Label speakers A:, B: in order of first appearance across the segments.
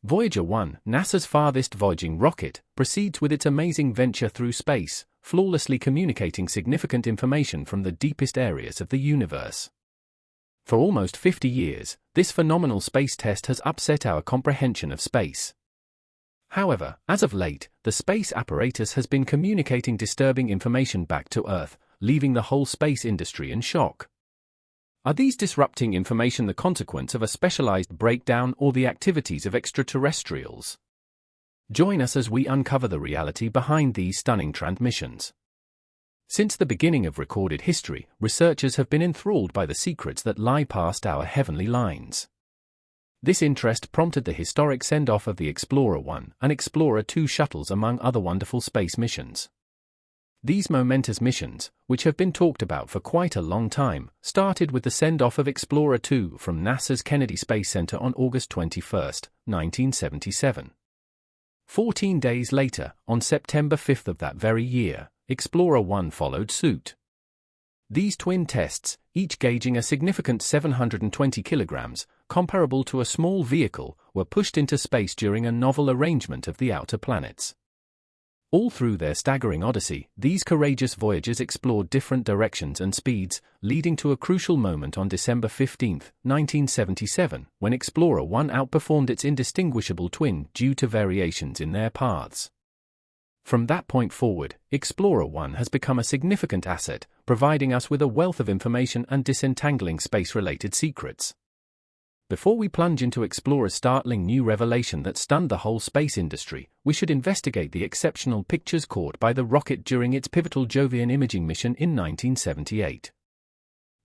A: Voyager 1, NASA's farthest voyaging rocket, proceeds with its amazing venture through space, flawlessly communicating significant information from the deepest areas of the universe. For almost 50 years, this phenomenal space test has upset our comprehension of space. However, as of late, the space apparatus has been communicating disturbing information back to Earth, leaving the whole space industry in shock. Are these disrupting information the consequence of a specialized breakdown or the activities of extraterrestrials? Join us as we uncover the reality behind these stunning transmissions. Since the beginning of recorded history, researchers have been enthralled by the secrets that lie past our heavenly lines. This interest prompted the historic send-off of the Explorer 1 and Explorer 2 shuttles, among other wonderful space missions. These momentous missions, which have been talked about for quite a long time, started with the send-off of Explorer 2 from NASA's Kennedy Space Center on August 21, 1977. 14 days later, on September 5 of that very year, Explorer 1 followed suit. These twin tests, each gauging a significant 720 kilograms, comparable to a small vehicle, were pushed into space during a novel arrangement of the outer planets. All through their staggering odyssey, these courageous voyagers explored different directions and speeds, leading to a crucial moment on December 15, 1977, when Explorer 1 outperformed its indistinguishable twin due to variations in their paths. From that point forward, Explorer 1 has become a significant asset, providing us with a wealth of information and disentangling space-related secrets. Before we plunge into Explorer's startling new revelation that stunned the whole space industry, we should investigate the exceptional pictures caught by the rocket during its pivotal Jovian imaging mission in 1978.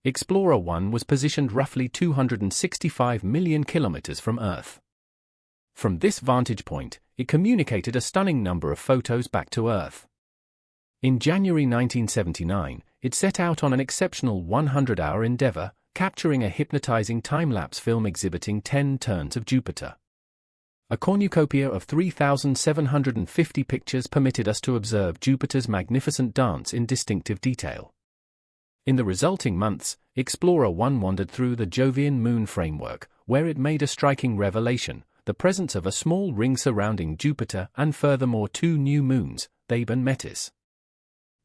A: Explorer 1 was positioned roughly 265 million kilometers from Earth. From this vantage point, it communicated a stunning number of photos back to Earth. In January 1979, it set out on an exceptional 100-hour endeavor, capturing a hypnotizing time-lapse film exhibiting 10 turns of Jupiter. A cornucopia of 3,750 pictures permitted us to observe Jupiter's magnificent dance in distinctive detail. In the resulting months, Explorer 1 wandered through the Jovian moon framework, where it made a striking revelation: the presence of a small ring surrounding Jupiter and furthermore 2 new moons, Thebe and Metis.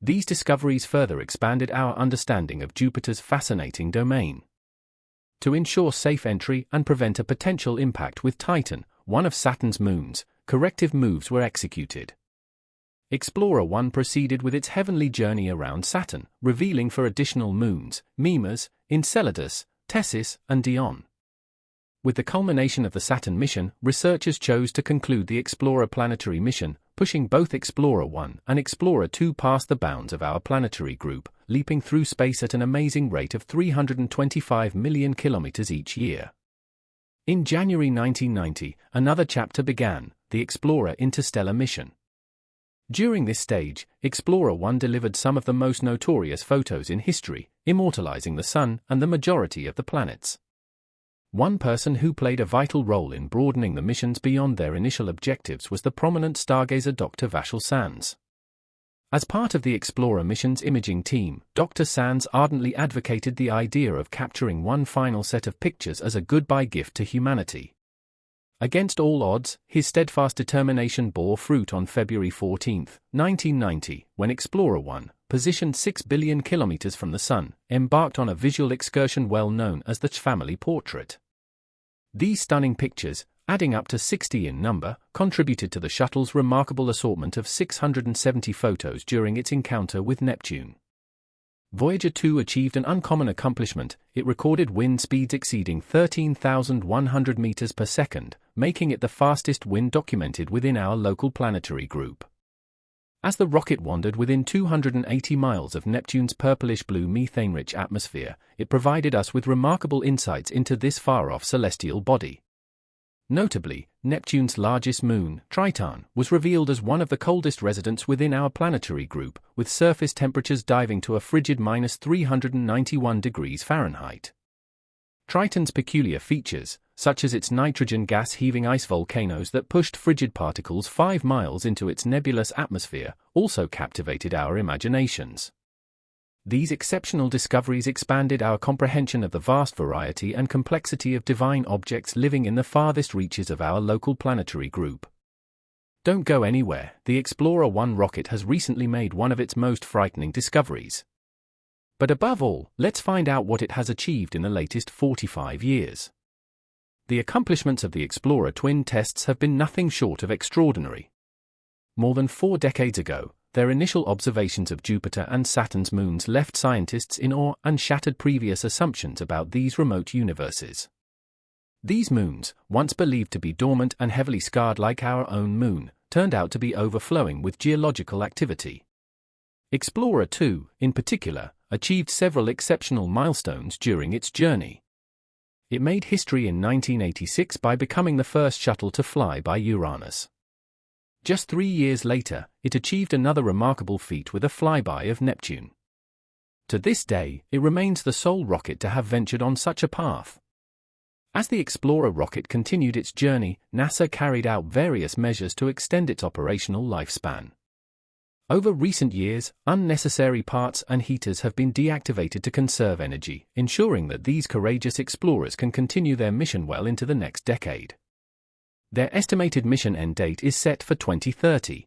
A: These discoveries further expanded our understanding of Jupiter's fascinating domain. To ensure safe entry and prevent a potential impact with Titan, one of Saturn's moons, corrective moves were executed. Explorer 1 proceeded with its heavenly journey around Saturn, revealing for additional moons, Mimas, Enceladus, Tessis, and Dione. With the culmination of the Saturn mission, researchers chose to conclude the Explorer planetary mission, pushing both Explorer 1 and Explorer 2 past the bounds of our planetary group, leaping through space at an amazing rate of 325 million kilometers each year. In January 1990, another chapter began, the Explorer interstellar mission. During this stage, Explorer 1 delivered some of the most notorious photos in history, immortalizing the Sun and the majority of the planets. One person who played a vital role in broadening the missions beyond their initial objectives was the prominent stargazer Dr. Vachel Sands. As part of the Explorer mission's imaging team, Dr. Sands ardently advocated the idea of capturing one final set of pictures as a goodbye gift to humanity. Against all odds, his steadfast determination bore fruit on February 14, 1990, when Explorer 1, positioned 6 billion kilometers from the Sun, embarked on a visual excursion well known as the family portrait. These stunning pictures, adding up to 60 in number, contributed to the shuttle's remarkable assortment of 670 photos during its encounter with Neptune. Voyager 2 achieved an uncommon accomplishment. It recorded wind speeds exceeding 13,100 meters per second, making it the fastest wind documented within our local planetary group. As the rocket wandered within 280 miles of Neptune's purplish-blue methane-rich atmosphere, it provided us with remarkable insights into this far-off celestial body. Notably, Neptune's largest moon, Triton, was revealed as one of the coldest residents within our planetary group, with surface temperatures diving to a frigid -391 degrees Fahrenheit. Triton's peculiar features, such as its nitrogen gas-heaving ice volcanoes that pushed frigid particles 5 miles into its nebulous atmosphere, also captivated our imaginations. these exceptional discoveries expanded our comprehension of the vast variety and complexity of divine objects living in the farthest reaches of our local planetary group. Don't go anywhere, the Explorer 1 rocket has recently made one of its most frightening discoveries. But above all, let's find out what it has achieved in the latest 45 years. The accomplishments of the Explorer twin tests have been nothing short of extraordinary. More than 4 decades ago, their initial observations of Jupiter and Saturn's moons left scientists in awe and shattered previous assumptions about these remote universes. These moons, once believed to be dormant and heavily scarred like our own moon, turned out to be overflowing with geological activity. Explorer 2, in particular, achieved several exceptional milestones during its journey. It made history in 1986 by becoming the first shuttle to fly by Uranus. Just 3 years later, it achieved another remarkable feat with a flyby of Neptune. To this day, it remains the sole rocket to have ventured on such a path. As the Explorer rocket continued its journey, NASA carried out various measures to extend its operational lifespan. Over recent years, unnecessary parts and heaters have been deactivated to conserve energy, ensuring that these courageous explorers can continue their mission well into the next decade. Their estimated mission end date is set for 2030.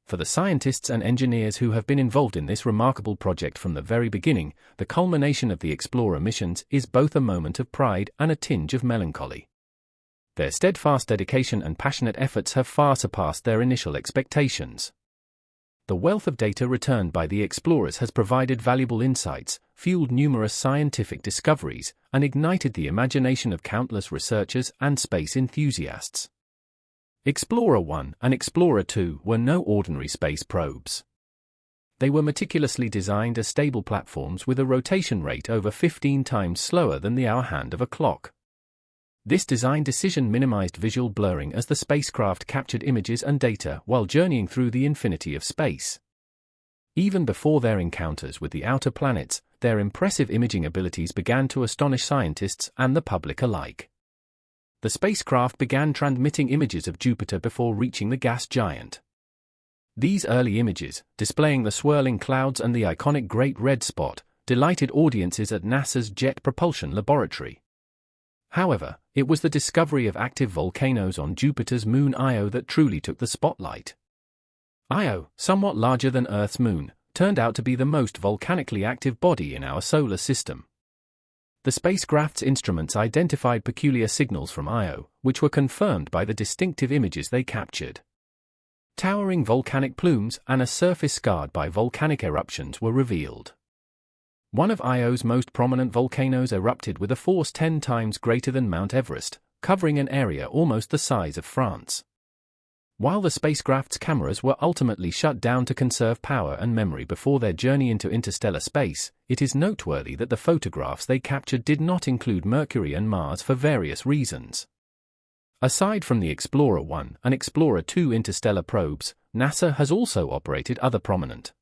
A: For the scientists and engineers who have been involved in this remarkable project from the very beginning, the culmination of the Explorer missions is both a moment of pride and a tinge of melancholy. Their steadfast dedication and passionate efforts have far surpassed their initial expectations. The wealth of data returned by the explorers has provided valuable insights, fueled numerous scientific discoveries, and ignited the imagination of countless researchers and space enthusiasts. Explorer 1 and Explorer 2 were no ordinary space probes. They were meticulously designed as stable platforms with a rotation rate over 15 times slower than the hour hand of a clock. This design decision minimized visual blurring as the spacecraft captured images and data while journeying through the infinity of space. Even before their encounters with the outer planets, their impressive imaging abilities began to astonish scientists and the public alike. The spacecraft began transmitting images of Jupiter before reaching the gas giant. These early images, displaying the swirling clouds and the iconic Great Red Spot, delighted audiences at NASA's Jet Propulsion Laboratory. However, it was the discovery of active volcanoes on Jupiter's moon Io that truly took the spotlight. Io, somewhat larger than Earth's moon, turned out to be the most volcanically active body in our solar system. The spacecraft's instruments identified peculiar signals from Io, which were confirmed by the distinctive images they captured. Towering volcanic plumes and a surface scarred by volcanic eruptions were revealed. One of Io's most prominent volcanoes erupted with a force 10 times greater than Mount Everest, covering an area almost the size of France. While the spacecraft's cameras were ultimately shut down to conserve power and memory before their journey into interstellar space, it is noteworthy that the photographs they captured did not include Mercury and Mars for various reasons. Aside from the Explorer 1 and Explorer 2 interstellar probes, NASA has also operated other prominent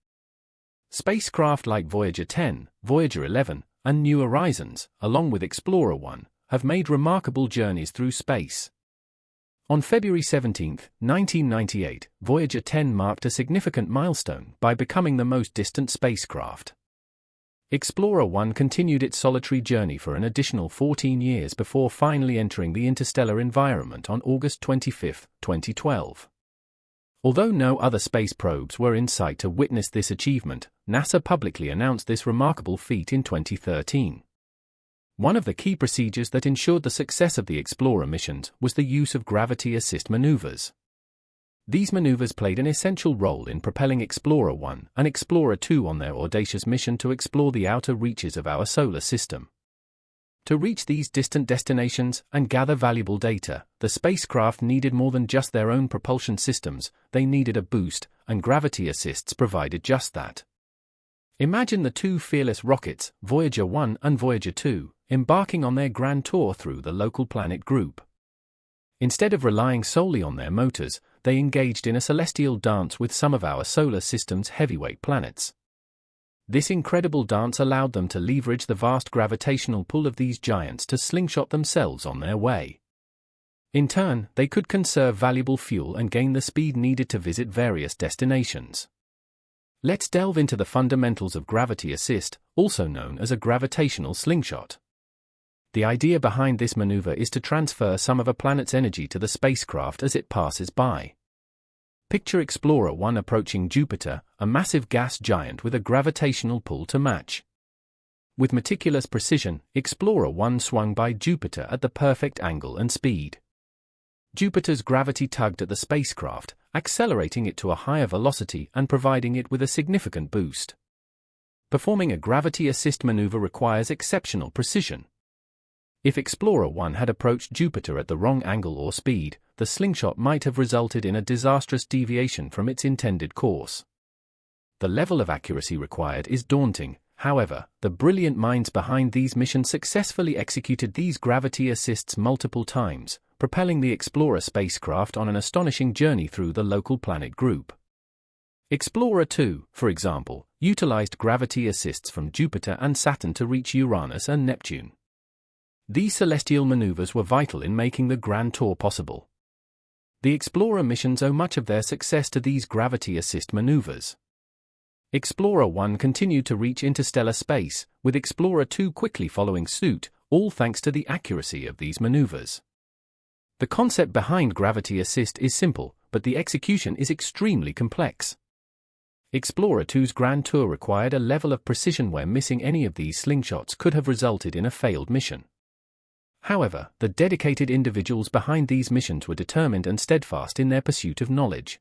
A: spacecraft like Voyager 10, Voyager 11, and New Horizons, along with Explorer 1, have made remarkable journeys through space. On February 17, 1998, Voyager 10 marked a significant milestone by becoming the most distant spacecraft. Explorer 1 continued its solitary journey for an additional 14 years before finally entering the interstellar environment on August 25, 2012. Although no other space probes were in sight to witness this achievement, NASA publicly announced this remarkable feat in 2013. One of the key procedures that ensured the success of the Explorer missions was the use of gravity assist maneuvers. These maneuvers played an essential role in propelling Explorer 1 and Explorer 2 on their audacious mission to explore the outer reaches of our solar system. To reach these distant destinations and gather valuable data, the spacecraft needed more than just their own propulsion systems, they needed a boost, and gravity assists provided just that. Imagine the two fearless rockets, Voyager 1 and Voyager 2, embarking on their grand tour through the local planet group. Instead of relying solely on their motors, they engaged in a celestial dance with some of our solar system's heavyweight planets. This incredible dance allowed them to leverage the vast gravitational pull of these giants to slingshot themselves on their way. In turn, they could conserve valuable fuel and gain the speed needed to visit various destinations. Let's delve into the fundamentals of gravity assist, also known as a gravitational slingshot. The idea behind this maneuver is to transfer some of a planet's energy to the spacecraft as it passes by. Picture Explorer 1 approaching Jupiter, a massive gas giant with a gravitational pull to match. With meticulous precision, Explorer 1 swung by Jupiter at the perfect angle and speed. Jupiter's gravity tugged at the spacecraft, accelerating it to a higher velocity and providing it with a significant boost. Performing a gravity assist maneuver requires exceptional precision. If Explorer 1 had approached Jupiter at the wrong angle or speed, the slingshot might have resulted in a disastrous deviation from its intended course. The level of accuracy required is daunting. However, the brilliant minds behind these missions successfully executed these gravity assists multiple times, propelling the Explorer spacecraft on an astonishing journey through the local planet group. Explorer 2, for example, utilized gravity assists from Jupiter and Saturn to reach Uranus and Neptune. These celestial maneuvers were vital in making the Grand Tour possible. The Explorer missions owe much of their success to these gravity assist maneuvers. Explorer 1 continued to reach interstellar space, with Explorer 2 quickly following suit, all thanks to the accuracy of these maneuvers. The concept behind gravity assist is simple, but the execution is extremely complex. Explorer 2's Grand Tour required a level of precision where missing any of these slingshots could have resulted in a failed mission. However, the dedicated individuals behind these missions were determined and steadfast in their pursuit of knowledge.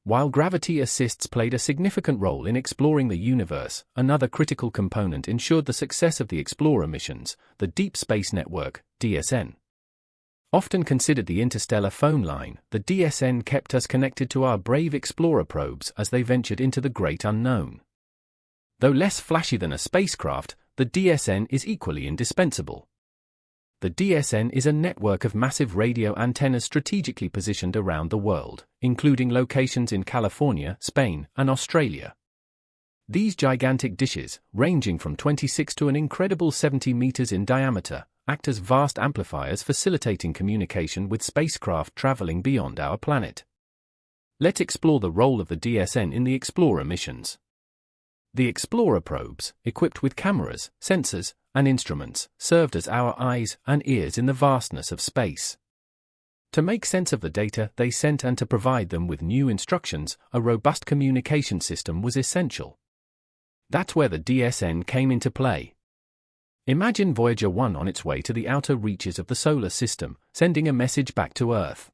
A: While gravity assists played a significant role in exploring the universe, another critical component ensured the success of the Explorer missions, the Deep Space Network, DSN. Often considered the interstellar phone line, the DSN kept us connected to our brave Explorer probes as they ventured into the great unknown. Though less flashy than a spacecraft, the DSN is equally indispensable. The DSN is a network of massive radio antennas strategically positioned around the world, including locations in California, Spain, and Australia. These gigantic dishes, ranging from 26 to an incredible 70 meters in diameter, act as vast amplifiers facilitating communication with spacecraft traveling beyond our planet. Let's explore the role of the DSN in the Explorer missions. The Explorer probes, equipped with cameras, sensors, and instruments, served as our eyes and ears in the vastness of space. To make sense of the data they sent and to provide them with new instructions, a robust communication system was essential. That's where the DSN came into play. Imagine Voyager 1 on its way to the outer reaches of the solar system, sending a message back to Earth.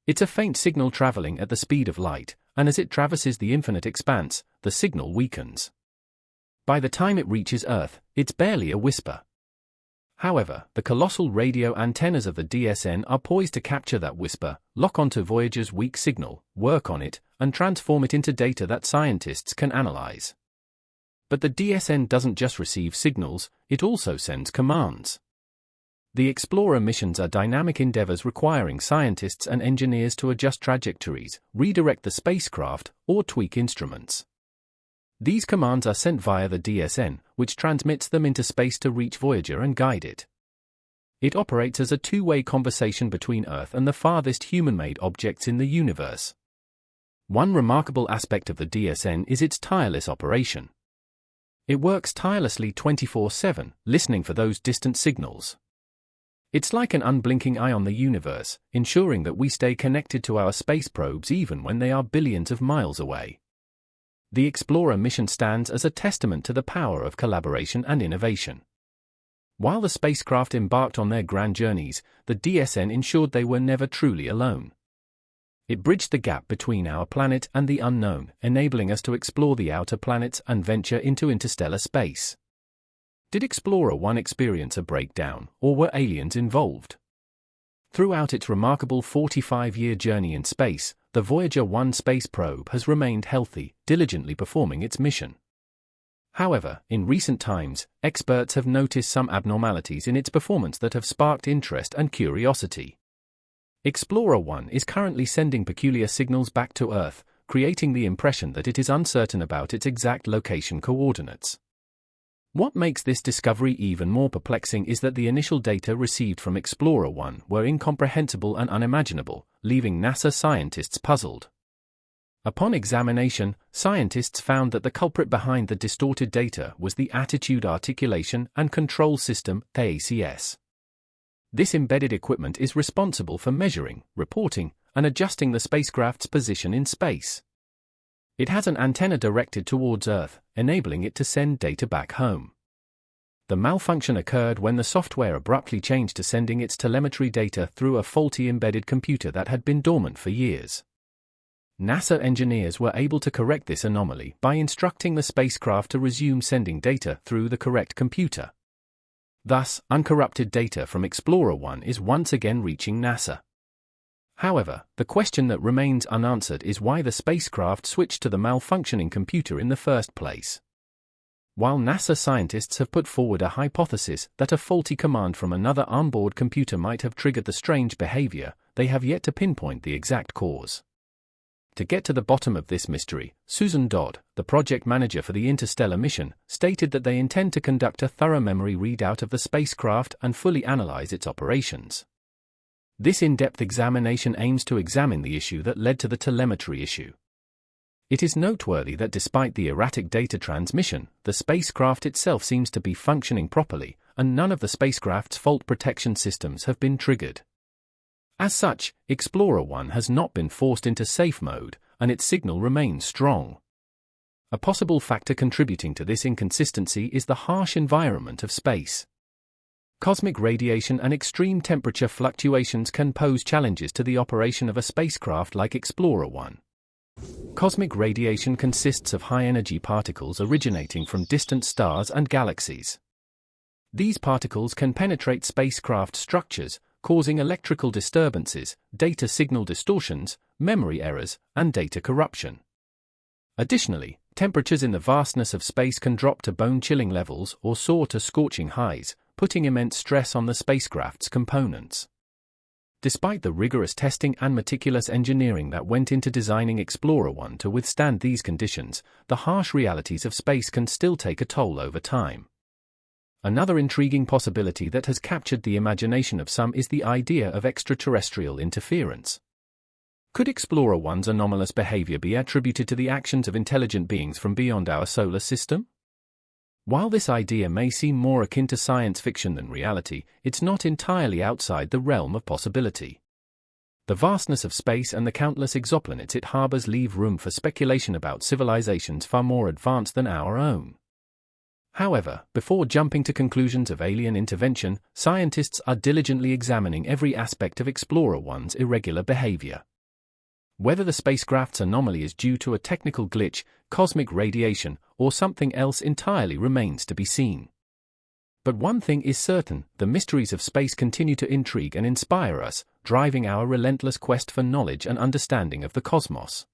A: It's a faint signal traveling at the speed of light, and as it traverses the infinite expanse, the signal weakens. By the time it reaches Earth, it's barely a whisper. However, the colossal radio antennas of the DSN are poised to capture that whisper, lock onto Voyager's weak signal, work on it, and transform it into data that scientists can analyze. But the DSN doesn't just receive signals, it also sends commands. The Explorer missions are dynamic endeavors requiring scientists and engineers to adjust trajectories, redirect the spacecraft, or tweak instruments. These commands are sent via the DSN, which transmits them into space to reach Voyager and guide it. It operates as a two-way conversation between Earth and the farthest human-made objects in the universe. One remarkable aspect of the DSN is its tireless operation. It works tirelessly 24/7, listening for those distant signals. It's like an unblinking eye on the universe, ensuring that we stay connected to our space probes even when they are billions of miles away. The Explorer mission stands as a testament to the power of collaboration and innovation. While the spacecraft embarked on their grand journeys, the DSN ensured they were never truly alone. It bridged the gap between our planet and the unknown, enabling us to explore the outer planets and venture into interstellar space. Did Explorer 1 experience a breakdown, or were aliens involved? Throughout its remarkable 45-year journey in space, the Voyager 1 space probe has remained healthy, diligently performing its mission. However, in recent times, experts have noticed some abnormalities in its performance that have sparked interest and curiosity. Explorer 1 is currently sending peculiar signals back to Earth, creating the impression that it is uncertain about its exact location coordinates. What makes this discovery even more perplexing is that the initial data received from Explorer 1 were incomprehensible and unimaginable, leaving NASA scientists puzzled. Upon examination, scientists found that the culprit behind the distorted data was the Attitude Articulation and Control System (AACS). This embedded equipment is responsible for measuring, reporting, and adjusting the spacecraft's position in space. It has an antenna directed towards Earth, enabling it to send data back home. The malfunction occurred when the software abruptly changed to sending its telemetry data through a faulty embedded computer that had been dormant for years. NASA engineers were able to correct this anomaly by instructing the spacecraft to resume sending data through the correct computer. Thus, uncorrupted data from Explorer 1 is once again reaching NASA. However, the question that remains unanswered is why the spacecraft switched to the malfunctioning computer in the first place. While NASA scientists have put forward a hypothesis that a faulty command from another onboard computer might have triggered the strange behavior, they have yet to pinpoint the exact cause. To get to the bottom of this mystery, Susan Dodd, the project manager for the Interstellar mission, stated that they intend to conduct a thorough memory readout of the spacecraft and fully analyze its operations. This in-depth examination aims to examine the issue that led to the telemetry issue. It is noteworthy that despite the erratic data transmission, the spacecraft itself seems to be functioning properly, and none of the spacecraft's fault protection systems have been triggered. As such, Explorer 1 has not been forced into safe mode, and its signal remains strong. A possible factor contributing to this inconsistency is the harsh environment of space. Cosmic radiation and extreme temperature fluctuations can pose challenges to the operation of a spacecraft like Explorer 1. Cosmic radiation consists of high-energy particles originating from distant stars and galaxies. These particles can penetrate spacecraft structures, causing electrical disturbances, data signal distortions, memory errors, and data corruption. Additionally, temperatures in the vastness of space can drop to bone-chilling levels or soar to scorching highs, putting immense stress on the spacecraft's components. Despite the rigorous testing and meticulous engineering that went into designing Explorer 1 to withstand these conditions, the harsh realities of space can still take a toll over time. Another intriguing possibility that has captured the imagination of some is the idea of extraterrestrial interference. Could Explorer 1's anomalous behavior be attributed to the actions of intelligent beings from beyond our solar system? While this idea may seem more akin to science fiction than reality, it's not entirely outside the realm of possibility. The vastness of space and the countless exoplanets it harbors leave room for speculation about civilizations far more advanced than our own. However, before jumping to conclusions of alien intervention, scientists are diligently examining every aspect of Explorer 1's irregular behavior. Whether the spacecraft's anomaly is due to a technical glitch, cosmic radiation, or something else entirely remains to be seen. But one thing is certain, the mysteries of space continue to intrigue and inspire us, driving our relentless quest for knowledge and understanding of the cosmos.